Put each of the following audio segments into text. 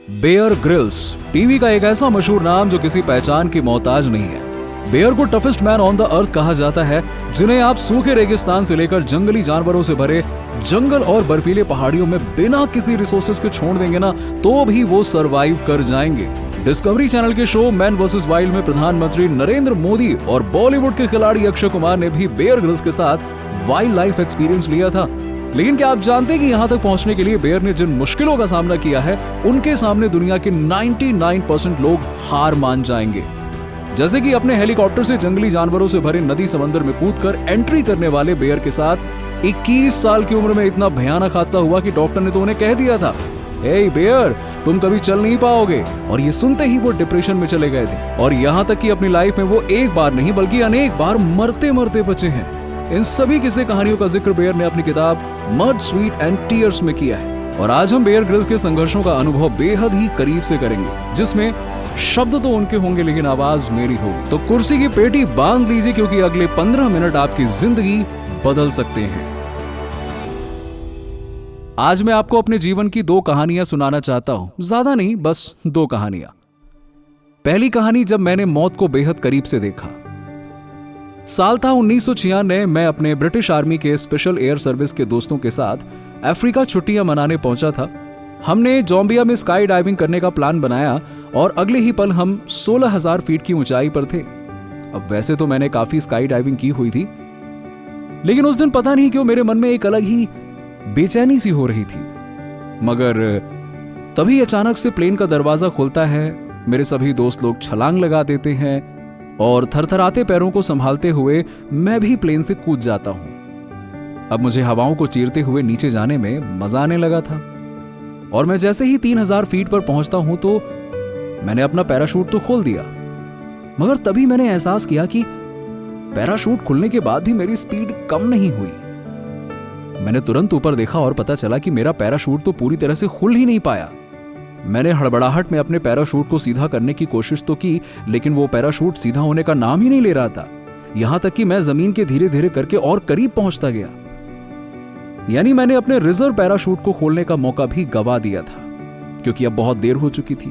Bear Grylls TV का एक ऐसा मशहूर नाम जो किसी पहचान की मोहताज नहीं है। बेयर को toughest man on the earth कहा जाता है, जिन्हें आप सूखे रेगिस्तान से लेकर जंगली जानवरों से भरे जंगल और बर्फीले पहाड़ियों में बिना किसी रिसोर्सेज के छोड़ देंगे ना, तो भी वो सरवाइव कर जाएंगे। डिस्कवरी चैनल के शो मैन वर्सेस वाइल्ड में प्रधानमंत्री नरेंद्र मोदी और बॉलीवुड के खिलाड़ी अक्षय कुमार ने भी बेयर ग्रिल्स के साथ वाइल्ड लाइफ एक्सपीरियंस लिया था। लेकिन क्या आप जानते हैं कि यहाँ तक पहुंचने के लिए बेयर ने जिन मुश्किलों का सामना किया है, उनके सामने दुनिया के 99% लोग हार मान जाएंगे। जैसे कि अपने हेलीकॉप्टर से जंगली जानवरों से भरे नदी समंदर में कूदकर एंट्री करने वाले बेयर के साथ 21 साल की उम्र में इतना भयानक हादसा हुआ कि डॉक्टर ने तो उन्हें कह दिया था, हे बेयर, तुम कभी चल नहीं पाओगे। और ये सुनते ही वो डिप्रेशन में चले गए थे। और यहाँ तक कि अपनी लाइफ में वो एक बार नहीं बल्कि अनेक बार मरते मरते बचे हैं। इन सभी किस्से कहानियों का जिक्र बेयर ने अपनी किताब मड, स्वीट एंड टीयर्स में किया है। और आज हम बेयर ग्रिल्स के संघर्षों का अनुभव बेहद ही करीब से करेंगे, जिसमें शब्द तो उनके होंगे लेकिन आवाज मेरी होगी। तो कुर्सी की पेटी बांध लीजिए, क्योंकि अगले 15 मिनट आपकी जिंदगी बदल सकते हैं। आज मैं आपको अपने जीवन की 2 कहानियां सुनाना चाहता हूं। ज्यादा नहीं, बस 2 कहानियां। पहली कहानी जब मैंने मौत को बेहद करीब से देखा। साल था 1996। मैं अपने ब्रिटिश आर्मी के स्पेशल एयर सर्विस के दोस्तों के साथ अफ्रीका छुट्टियां मनाने पहुंचा था। हमने जोम्बिया में स्काई डाइविंग करने का प्लान बनाया और अगले ही पल हम 16,000 फीट की ऊंचाई पर थे। अब वैसे तो मैंने काफी स्काई डाइविंग की हुई थी, लेकिन उस दिन पता नहीं क्यों मेरे मन में एक अलग ही बेचैनी सी हो रही थी। मगर तभी अचानक से प्लेन का दरवाजा खुलता है, मेरे सभी दोस्त लोग छलांग लगा देते हैं और थरथराते पैरों को संभालते हुए मैं भी प्लेन से कूद जाता हूं। अब मुझे हवाओं को चीरते हुए नीचे जाने में मजा आने लगा था। और मैं जैसे ही 3,000 फीट पर पहुंचता हूं तो मैंने अपना पैराशूट तो खोल दिया, मगर तभी मैंने एहसास किया कि पैराशूट खुलने के बाद भी मेरी स्पीड कम नहीं हुई। मैंने तुरंत ऊपर देखा और पता चला कि मेरा पैराशूट तो पूरी तरह से खुल ही नहीं पाया। मैंने हड़बड़ाहट में अपने पैराशूट को सीधा करने की कोशिश तो की, लेकिन वो पैराशूट सीधा होने का नाम ही नहीं ले रहा था। यहां तक कि मैं जमीन के धीरे धीरे करके और करीब पहुंचता गया। यानी मैंने अपने रिजर्व पैराशूट को खोलने का मौका भी गवा दिया था, क्योंकि अब बहुत देर हो चुकी थी।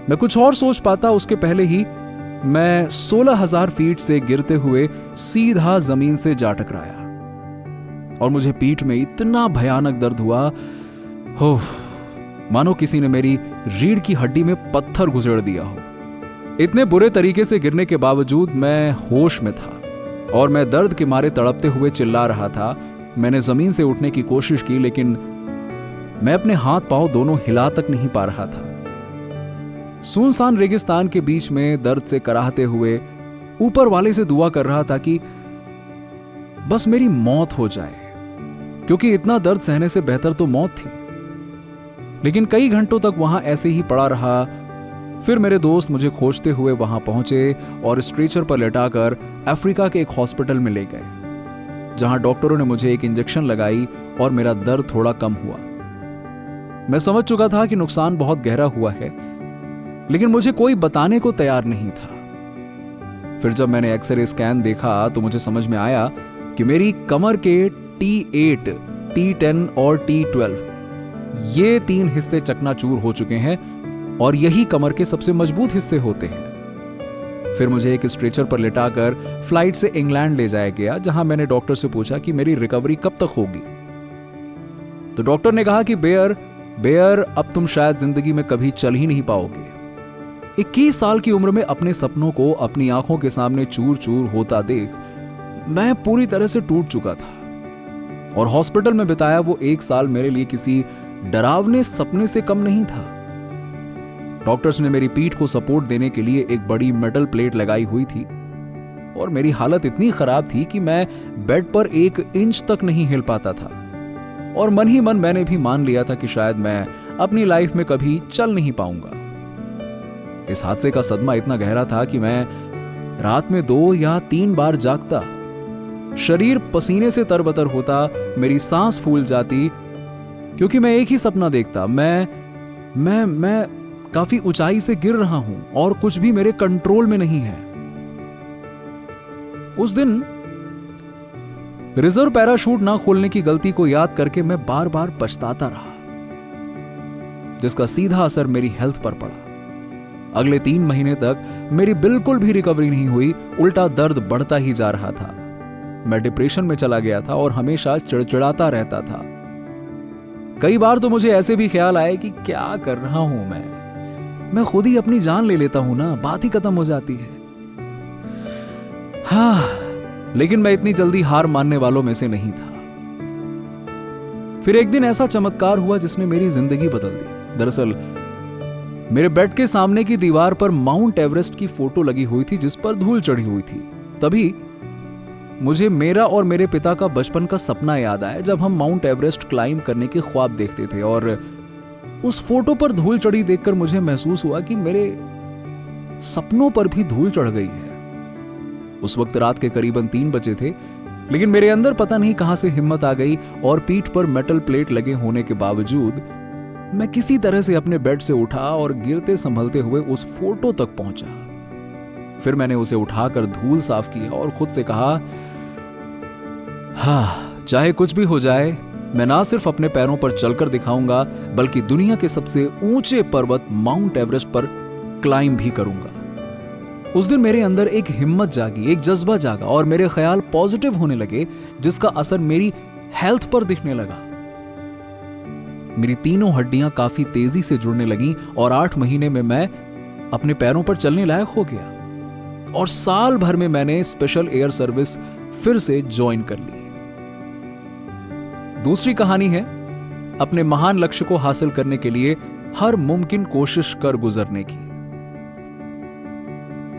मैं कुछ और सोच पाता उसके पहले ही मैं 16,000 फीट से गिरते हुए सीधा जमीन से जा टकराया और मुझे पीठ में इतना भयानक दर्द हुआ, हो मानो किसी ने मेरी रीढ़ की हड्डी में पत्थर घुसेड़ दिया हो। इतने बुरे तरीके से गिरने के बावजूद मैं होश में था और मैं दर्द के मारे तड़पते हुए चिल्ला रहा था। मैंने जमीन से उठने की कोशिश की, लेकिन मैं अपने हाथ पांव दोनों हिला तक नहीं पा रहा था। सुनसान रेगिस्तान के बीच में दर्द से कराहते हुए ऊपर वाले से दुआ कर रहा था कि बस मेरी मौत हो जाए, क्योंकि इतना दर्द सहने से बेहतर तो मौत थी। लेकिन कई घंटों तक वहां ऐसे ही पड़ा रहा। फिर मेरे दोस्त मुझे खोजते हुए वहां पहुंचे और स्ट्रेचर पर लेटाकर अफ्रीका के एक हॉस्पिटल में ले गए, जहां डॉक्टरों ने मुझे एक इंजेक्शन लगाई और मेरा दर्द थोड़ा कम हुआ। मैं समझ चुका था कि नुकसान बहुत गहरा हुआ है, लेकिन मुझे कोई बताने को तैयार नहीं था। फिर जब मैंने एक्सरे स्कैन देखा तो मुझे समझ में आया कि मेरी कमर के T8, T10 और T12 ये 3 हिस्से चकनाचूर हो चुके हैं और यही कमर के सबसे मजबूत हिस्से होते हैं। फिर मुझे एक स्ट्रेचर पर लिटाकर फ्लाइट से इंग्लैंड ले जाया गया, जहां मैंने डॉक्टर से पूछा कि मेरी रिकवरी कब तक होगी। तो डॉक्टर ने कहा कि बेयर, अब तुम शायद जिंदगी में कभी चल ही नहीं पाओगे। 21 साल की उम्र में अपने सपनों को अपनी आंखों के सामने चूर चूर होता देख मैं पूरी तरह से टूट चुका था और हॉस्पिटल में बिताया वो 1 साल मेरे लिए किसी डरावने सपने से कम नहीं था। डॉक्टर्स ने मेरी पीठ को सपोर्ट देने के लिए एक बड़ी मेटल प्लेट लगाई हुई थी और मेरी हालत इतनी खराब थी कि मैं बेड पर 1 इंच तक नहीं हिल पाता था। और मन ही मन मैंने भी मान लिया था कि शायद मैं अपनी लाइफ में कभी चल नहीं पाऊंगा। इस हादसे का सदमा इतना गहरा था कि मैं रात में 2 या 3 बार जागता, शरीर पसीने से तरबतर होता, मेरी सांस फूल जाती, क्योंकि मैं एक ही सपना देखता। मैं काफी ऊंचाई से गिर रहा हूं और कुछ भी मेरे कंट्रोल में नहीं है। उस दिन रिजर्व पैराशूट ना खोलने की गलती को याद करके मैं बार बार पछताता रहा। जिसका सीधा असर मेरी हेल्थ पर पड़ा। अगले 3 महीने तक मेरी बिल्कुल भी रिकवरी नहीं हुई, उल्टा दर्द बढ़ता ही जा रहा था। मैं डिप्रेशन में चला गया था और हमेशा चिड़चिड़ाता रहता था। कई बार तो मुझे ऐसे भी ख्याल आए कि क्या कर रहा हूं मैं खुद ही अपनी जान ले लेता हूं ना, बात ही खत्म हो जाती है। लेकिन मैं इतनी जल्दी हार मानने वालों में से नहीं था। फिर एक दिन ऐसा चमत्कार हुआ जिसने मेरी जिंदगी बदल दी। दरअसल मेरे बेड के सामने की दीवार पर माउंट एवरेस्ट की फोटो लगी हुई थी जिस पर धूल चढ़ी हुई थी। तभी मुझे मेरा और मेरे पिता का बचपन का सपना याद आया जब हम माउंट एवरेस्ट क्लाइंब करने के ख्वाब देखते थे, और उस फोटो पर धूल चढ़ी देखकर मुझे महसूस हुआ कि मेरे सपनों पर भी धूल चढ़ गई है। उस वक्त रात के करीबन 3 बजे थे, लेकिन मेरे अंदर पता नहीं कहां से हिम्मत आ गई और पीठ पर मेटल प्लेट लगे होने के बावजूद मैं किसी तरह से अपने बेड से उठा और गिरते संभलते हुए उस फोटो तक पहुंचा। फिर मैंने उसे उठाकर धूल साफ किया और खुद से कहा, चाहे कुछ भी हो जाए, मैं ना सिर्फ अपने पैरों पर चलकर दिखाऊंगा बल्कि दुनिया के सबसे ऊंचे पर्वत माउंट एवरेस्ट पर क्लाइंब भी करूंगा। उस दिन मेरे अंदर एक हिम्मत जागी, एक जज्बा जागा और मेरे ख्याल पॉजिटिव होने लगे, जिसका असर मेरी हेल्थ पर दिखने लगा। मेरी तीनों हड्डियां काफी तेजी से जुड़ने लगी और 8 महीने में मैं अपने पैरों पर चलने लायक हो गया। और साल भर में मैंने स्पेशल एयर सर्विस फिर से ज्वाइन कर ली। दूसरी कहानी है अपने महान लक्ष्य को हासिल करने के लिए हर मुमकिन कोशिश कर गुजरने की।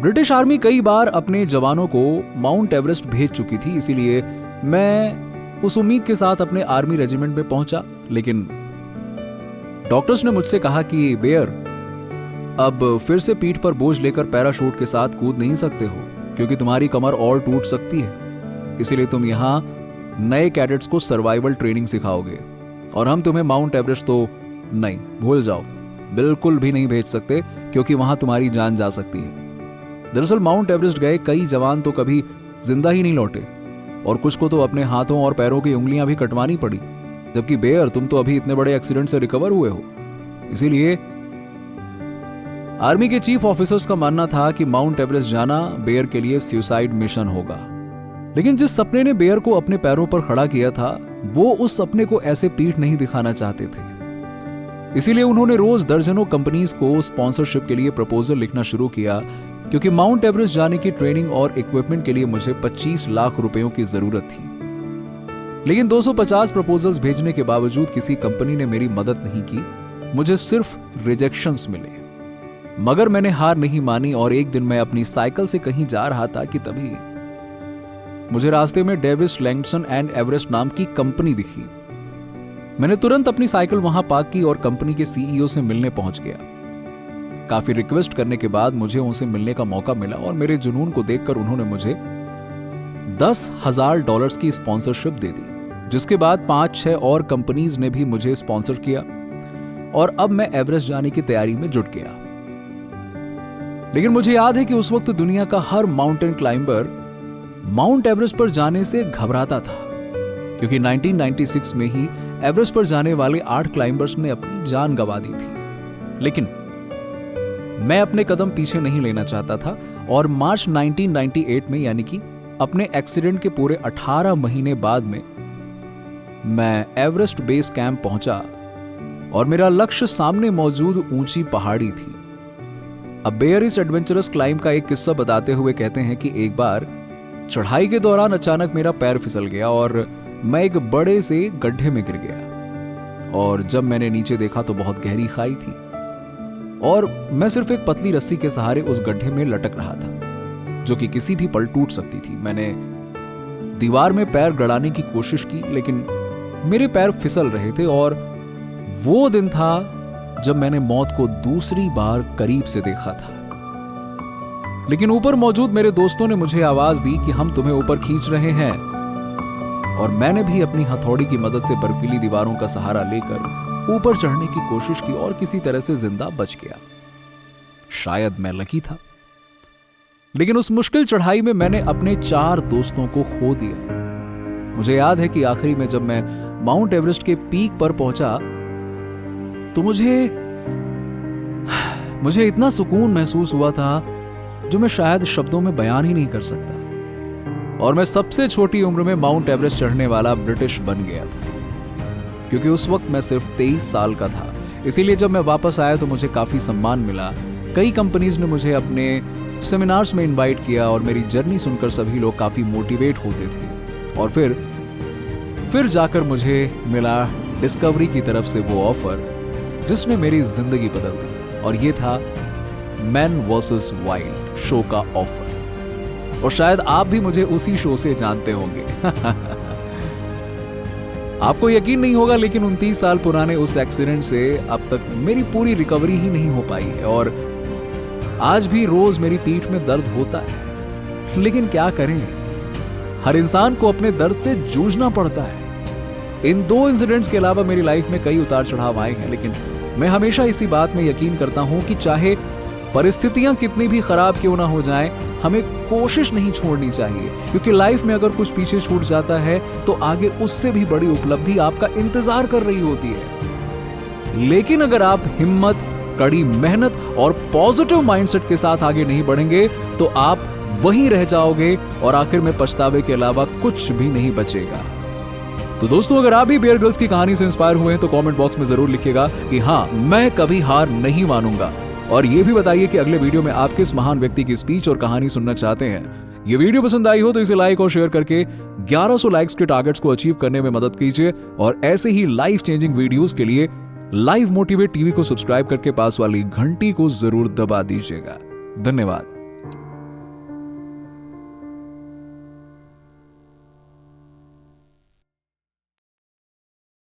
ब्रिटिश आर्मी कई बार अपने जवानों को माउंट एवरेस्ट भेज चुकी थी, इसीलिए मैं उस उम्मीद के साथ अपने आर्मी रेजिमेंट में पहुंचा। लेकिन डॉक्टर्स ने मुझसे कहा कि बेयर, अब फिर से पीठ पर बोझ लेकर पैराशूट के साथ कूद नहीं सकते हो क्योंकि तुम्हारी कमर और टूट सकती है। इसीलिए तुम यहां नए कैडेट्स को सर्वाइवल ट्रेनिंग सिखाओगे और हम तुम्हें माउंट एवरेस्ट तो नहीं, भूल जाओ, बिल्कुल भी नहीं भेज सकते क्योंकि वहां तुम्हारी जान जा सकती है। दरअसल माउंट एवरेस्ट गए कई जवान तो कभी जिंदा ही नहीं लौटे और कुछ को तो अपने हाथों और पैरों की उंगलियां भी कटवानी पड़ी, जबकि बेयर तुम तो अभी इतने बड़े एक्सीडेंट से रिकवर हुए हो। इसीलिए आर्मी के चीफ ऑफिसर्स का मानना था कि माउंट एवरेस्ट जाना बेयर के लिए सुसाइड मिशन होगा। लेकिन जिस सपने ने बेयर को अपने पैरों पर खड़ा किया था, वो उस सपने को ऐसे पीठ नहीं दिखाना चाहते थे। इसीलिए उन्होंने रोज दर्जनों कंपनीज को स्पॉन्सरशिप के लिए प्रपोजल लिखना शुरू किया, क्योंकि माउंट एवरेस्ट जाने की ट्रेनिंग और इक्विपमेंट के लिए मुझे 25 लाख रुपयों की जरूरत थी। लेकिन 250 प्रपोजल्स भेजने के बावजूद किसी कंपनी ने मेरी मदद नहीं की, मुझे सिर्फ रिजेक्शंस मिले। मगर मैंने हार नहीं मानी और एक दिन मैं अपनी साइकिल से कहीं जा रहा था कि तभी मुझे रास्ते में डेविस लैंगसन एंड एवरेस्ट नाम की कंपनी दिखी। मैंने तुरंत अपनी साइकिल वहां पार्क की और कंपनी के सीईओ से मिलने पहुंच गया। काफी रिक्वेस्ट करने के बाद मुझे उनसे मिलने का मौका मिला और मेरे जुनून को देखकर उन्होंने मुझे $10,000 की स्पॉन्सरशिप दे दी, जिसके बाद 5-6 और कंपनीज ने भी मुझे स्पॉन्सर किया और अब मैं एवरेस्ट जाने की तैयारी में जुट गया। लेकिन मुझे याद है कि उस वक्त दुनिया का हर माउंटेन क्लाइंबर माउंट एवरेस्ट पर जाने से घबराता था, क्योंकि 1996 में ही एवरेस्ट पर जाने वाले 8 क्लाइंबर्स ने अपनी जान गंवा दी थी। लेकिन मैं अपने कदम पीछे नहीं लेना चाहता था और मार्च 1998 में, यानी कि अपने एक्सीडेंट के पूरे 18 महीने बाद में, मैं एवरेस्ट बेस कैंप पहुंचा और मेरा लक्ष्य सामने मौजूद ऊंची पहाड़ी थी। अब बेयर इस एडवेंचरस क्लाइंब का एक किस्सा बताते हुए कहते हैं कि एक बार चढ़ाई के दौरान अचानक मेरा पैर फिसल गया और मैं एक बड़े से गड्ढे में गिर गया। और जब मैंने नीचे देखा तो बहुत गहरी खाई थी और मैं सिर्फ एक पतली रस्सी के सहारे उस गड्ढे में लटक रहा था, जो कि किसी भी पल टूट सकती थी। मैंने दीवार में पैर गड़ाने की कोशिश की, लेकिन मेरे पैर फिसल रहे थे और वो दिन था जब मैंने मौत को दूसरी बार करीब से देखा था। लेकिन ऊपर मौजूद मेरे दोस्तों ने मुझे आवाज दी कि हम तुम्हें ऊपर खींच रहे हैं, और मैंने भी अपनी हथौड़ी की मदद से बर्फीली दीवारों का सहारा लेकर ऊपर चढ़ने की कोशिश की और किसी तरह से जिंदा बच गया। शायद मैं लकी था। लेकिन उस मुश्किल चढ़ाई में मैंने अपने 4 दोस्तों को खो दिया। मुझे याद है कि आखिरी में जब मैं माउंट एवरेस्ट के पीक पर पहुंचा तो मुझे मुझे इतना सुकून महसूस हुआ था जो मैं शायद शब्दों में बयान ही नहीं कर सकता। और मैं सबसे छोटी उम्र में माउंट एवरेस्ट चढ़ने वाला ब्रिटिश बन गया था, क्योंकि उस वक्त मैं सिर्फ 23 साल का था। इसीलिए जब मैं वापस आया तो मुझे काफी सम्मान मिला। कई कंपनीज ने मुझे अपने सेमिनार्स में इनवाइट किया और मेरी जर्नी सुनकर सभी लोग काफी मोटिवेट होते थे। और फिर जाकर मुझे मिला डिस्कवरी की तरफ से वो ऑफर जिसने मेरी जिंदगी बदल दी, और ये था मैन वर्सेस वाइल्ड शो का ऑफर। और शायद आप भी मुझे उसी शो से जानते होंगे। आपको यकीन नहीं होगा, लेकिन 29 साल पुराने उस एक्सीडेंट से अब तक मेरी पूरी रिकवरी ही नहीं हो पाई है, और आज भी रोज मेरी पीठ में दर्द होता है। लेकिन क्या करें, हर इंसान को अपने दर्द से जूझना पड़ता है। इन 2 इंसिडेंट्स के अलावा मेरी लाइफ में कई उतार चढ़ाव आए हैं, लेकिन मैं हमेशा इसी बात में यकीन करता हूं कि चाहे परिस्थितियां कितनी भी खराब क्यों ना हो जाएं, हमें कोशिश नहीं छोड़नी चाहिए, क्योंकि लाइफ में अगर कुछ पीछे छूट जाता है तो आगे उससे भी बड़ी उपलब्धि आपका इंतजार कर रही होती है। लेकिन अगर आप हिम्मत, कड़ी मेहनत और पॉजिटिव माइंडसेट के साथ आगे नहीं बढ़ेंगे तो आप वहीं रह जाओगे और आखिर में पछतावे के अलावा कुछ भी नहीं बचेगा। तो दोस्तों, अगर आप भी बेयर ग्रिल्स की कहानी से इंस्पायर हुए हैं तो कमेंट बॉक्स में जरूर लिखिएगा कि हाँ, मैं कभी हार नहीं मानूंगा। और ये भी बताइए कि अगले वीडियो में आप किस महान व्यक्ति की स्पीच और कहानी सुनना चाहते हैं। ये वीडियो पसंद आई हो तो इसे लाइक और शेयर करके 1100 लाइक्स के टारगेट्स को अचीव करने में मदद कीजिए। और ऐसे ही लाइफ चेंजिंग वीडियोस के लिए लाइव मोटिवेट टीवी को सब्सक्राइब करके पास वाली घंटी को जरूर दबा दीजिएगा। धन्यवाद।